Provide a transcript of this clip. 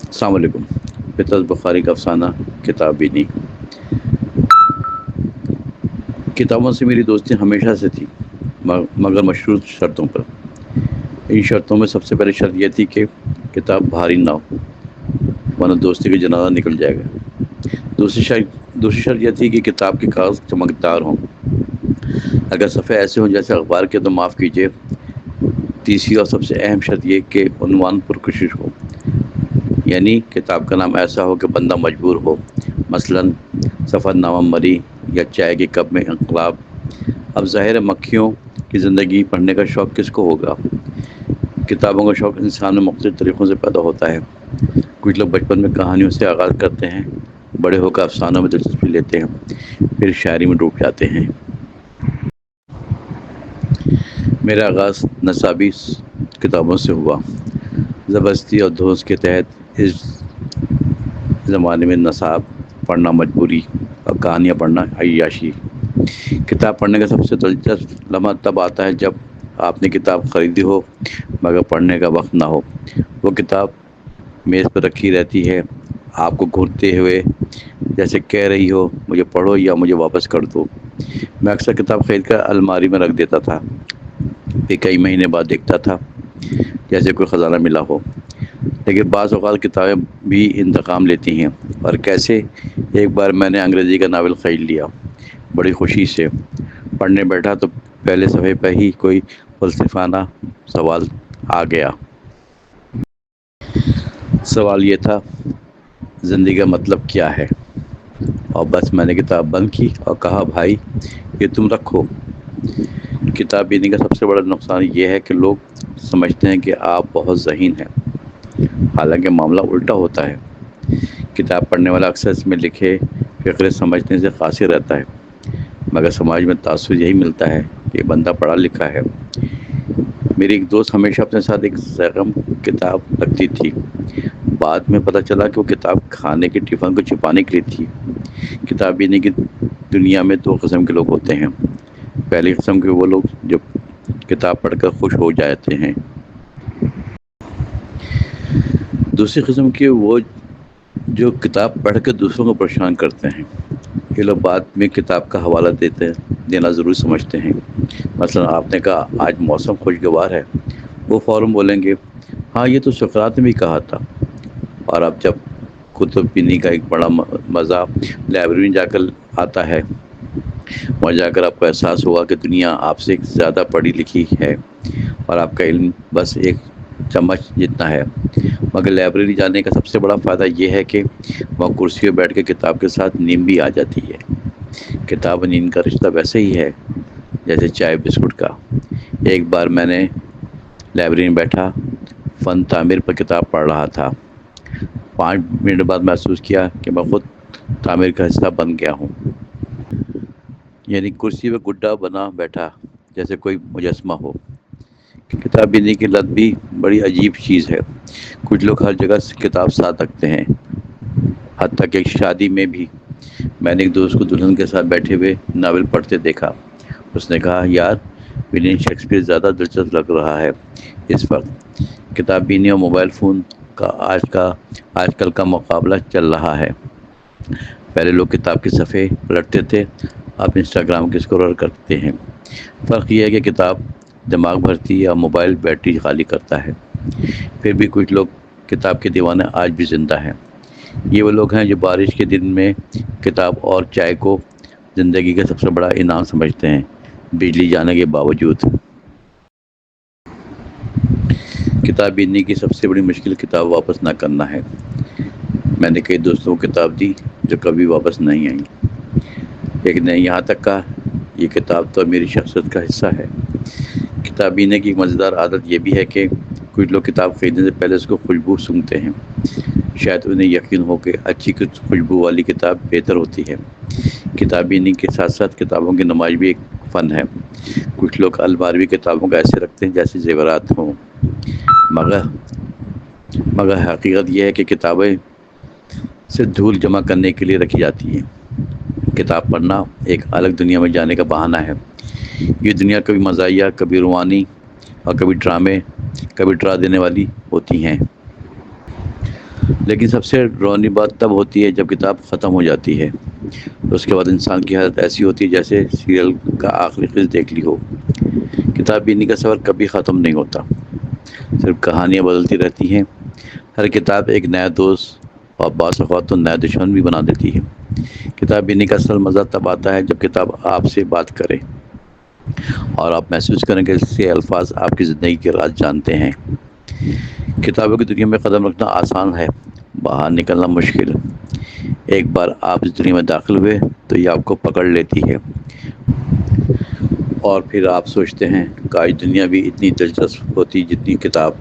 السلام علیکم۔ فطرت بخاری کا افسانہ کتاب بینی۔ کتابوں سے میری دوستی ہمیشہ سے تھی، مگر مشروط شرطوں پر۔ ان شرطوں میں سب سے پہلے شرط یہ تھی کہ کتاب بھاری نہ ہو، ورنہ دوستی کا جنازہ نکل جائے گا۔ دوسری شرط یہ تھی کہ کتاب کے کاغذ چمکدار ہوں، اگر صفحے ایسے ہوں جیسے اخبار کے تو معاف کیجیے۔ تیسری اور سب سے اہم شرط یہ کہ عنوان پرکشش ہو، یعنی کتاب کا نام ایسا ہو کہ بندہ مجبور ہو، مثلاً سفر نامہ مری یا چائے کے کپ میں انقلاب۔ اب ظاہر ہے مکھیوں کی زندگی پڑھنے کا شوق کس کو ہوگا؟ کتابوں کا شوق انسان میں مختلف طریقوں سے پیدا ہوتا ہے۔ کچھ لوگ بچپن میں کہانیوں سے آغاز کرتے ہیں، بڑے ہو کر افسانوں میں دلچسپی لیتے ہیں، پھر شاعری میں ڈوب جاتے ہیں۔ میرا آغاز نصابی کتابوں سے ہوا۔ زبردستی اور دھوس کے تحت اس زمانے میں نصاب پڑھنا مجبوری اور کہانیاں پڑھنا عیاشی۔ کتاب پڑھنے کا سب سے دلچسپ لمحہ تب آتا ہے جب آپ نے کتاب خریدی ہو مگر پڑھنے کا وقت نہ ہو۔ وہ کتاب میز پر رکھی رہتی ہے، آپ کو گھورتے ہوئے جیسے کہہ رہی ہو مجھے پڑھو یا مجھے واپس کر دو۔ میں اکثر کتاب خرید کر الماری میں رکھ دیتا تھا، پھر کئی مہینے بعد دیکھتا تھا جیسے کوئی خزانہ ملا ہو۔ لیکن بعض اوقات کتابیں بھی انتقام لیتی ہیں، اور کیسے؟ ایک بار میں نے انگریزی کا ناول خرید لیا، بڑی خوشی سے پڑھنے بیٹھا تو پہلے صفحے پہ ہی کوئی فلسفانہ سوال آ گیا۔ سوال یہ تھا، زندگی کا مطلب کیا ہے؟ اور بس میں نے کتاب بند کی اور کہا بھائی یہ تم رکھو۔ کتاب بینی کا سب سے بڑا نقصان یہ ہے کہ لوگ سمجھتے ہیں کہ آپ بہت ذہین ہیں، حالانکہ معاملہ الٹا ہوتا ہے۔ کتاب پڑھنے والا اکثر اس میں لکھے فقرے سمجھنے سے قاصر رہتا ہے، مگر سماج میں تاثر یہی ملتا ہے کہ یہ بندہ پڑھا لکھا ہے۔ میری ایک دوست ہمیشہ اپنے ساتھ ایک زخم کتاب رکھتی تھی۔ بعد میں پتہ چلا کہ وہ کتاب کھانے کے ٹفن کو چھپانے کے لیے تھی۔ کتاب بینی کی دنیا میں دو قسم کے لوگ ہوتے ہیں۔ پہلی قسم کے وہ لوگ جو کتاب پڑھ کر خوش ہو جاتے ہیں، دوسری قسم کے وہ جو کتاب پڑھ کر دوسروں کو پریشان کرتے ہیں۔ یہ لوگ بعد میں کتاب کا حوالہ دینا ضروری سمجھتے ہیں۔ مثلا آپ نے کہا آج موسم خوشگوار ہے، وہ فوراً بولیں گے ہاں یہ تو سقراط نے بھی کہا تھا۔ اور اب جب کتب بینی کا ایک بڑا مزہ لائبریری میں جا کر آتا ہے، وہاں جا کر آپ کو احساس ہوا کہ دنیا آپ سے زیادہ پڑھی لکھی ہے اور آپ کا علم بس ایک چمچ جتنا ہے۔ مگر لائبریری جانے کا سب سے بڑا فائدہ یہ ہے کہ وہاں کرسی پہ بیٹھ کے کتاب کے ساتھ نیند بھی آ جاتی ہے۔ کتاب اور نیند کا رشتہ ویسے ہی ہے جیسے چائے بسکٹ کا۔ ایک بار میں نے لائبریری میں بیٹھا فن تعمیر پر کتاب پڑھ رہا تھا۔ 5 منٹ بعد محسوس کیا کہ میں خود تعمیر کا حصہ بن گیا ہوں، یعنی کرسی پہ گڈا بنا بیٹھا جیسے کوئی مجسمہ ہو۔ کتاب بینی کی لت بھی بڑی عجیب چیز ہے۔ کچھ لوگ ہر جگہ کتاب ساتھ رکھتے ہیں، حتیٰ کہ ایک شادی میں بھی۔ میں نے ایک دوست کو دلہن کے ساتھ بیٹھے ہوئے ناول پڑھتے دیکھا۔ اس نے کہا یار ولیم شیکسپیئر زیادہ دلچسپ لگ رہا ہے اس وقت۔ کتاب بینی اور موبائل فون کا آج کل کا مقابلہ چل رہا ہے۔ پہلے لوگ کتاب کے صفحے پلٹتے تھے، اب انسٹاگرام کے اسکرول کرتے ہیں۔ فرق یہ ہے کہ کتاب دماغ بھرتی ہے اور موبائل بیٹری خالی کرتا ہے۔ پھر بھی کچھ لوگ کتاب کے دیوانے آج بھی زندہ ہیں۔ یہ وہ لوگ ہیں جو بارش کے دن میں کتاب اور چائے کو زندگی کا سب سے بڑا انعام سمجھتے ہیں، بجلی جانے کے باوجود۔ کتاب بینی کی سب سے بڑی مشکل کتاب واپس نہ کرنا ہے۔ میں نے کئی دوستوں کو کتاب دی جو کبھی واپس نہیں آئیں۔ ایک نے یہاں تک کہا یہ کتاب تو میری شخصیت کا حصہ ہے۔ کتاب بینی کی ایک مزیدار عادت یہ بھی ہے کہ کچھ لوگ کتاب خریدنے سے پہلے اس کو خوشبو سونگھتے ہیں۔ شاید انہیں یقین ہو کہ اچھی خوشبو والی کتاب بہتر ہوتی ہے۔ کتاب بینی کے ساتھ ساتھ کتابوں کی نمائش بھی ایک فن ہے۔ کچھ لوگ الماری کتابوں کو ایسے رکھتے ہیں جیسے زیورات ہوں، مگر حقیقت یہ ہے کہ کتابیں سے دھول جمع کرنے کے لیے رکھی جاتی ہیں۔ کتاب پڑھنا ایک الگ دنیا میں جانے کا بہانہ ہے۔ یہ دنیا کبھی مزاحیہ، کبھی روحانی اور کبھی ڈرا دینے والی ہوتی ہیں۔ لیکن سب سے ڈراؤنی بات تب ہوتی ہے جب کتاب ختم ہو جاتی ہے. اس کے بعد انسان کی حالت ایسی ہوتی ہے جیسے سیریل کا آخری قسط دیکھ لی ہو. کتاب بینی کا سفر کبھی ختم نہیں ہوتا، صرف کہانیاں بدلتی رہتی ہیں. ہر کتاب ایک نیا دوست اور بعض اوقات تو نیا دشمن بھی بنا دیتی ہے. کتاب بینی کا اصل مزہ تب آتا ہے جب کتاب آپ سے بات کرے اور آپ محسوس کریں کہ اس سے الفاظ آپ کی زندگی کے راز جانتے ہیں. کتابوں کی دنیا میں قدم رکھنا آسان ہے، باہر نکلنا مشکل. ایک بار آپ اس دنیا میں داخل ہوئے تو یہ آپ کو پکڑ لیتی ہے، اور پھر آپ سوچتے ہیں کاش دنیا بھی اتنی دلچسپ ہوتی جتنی کتاب.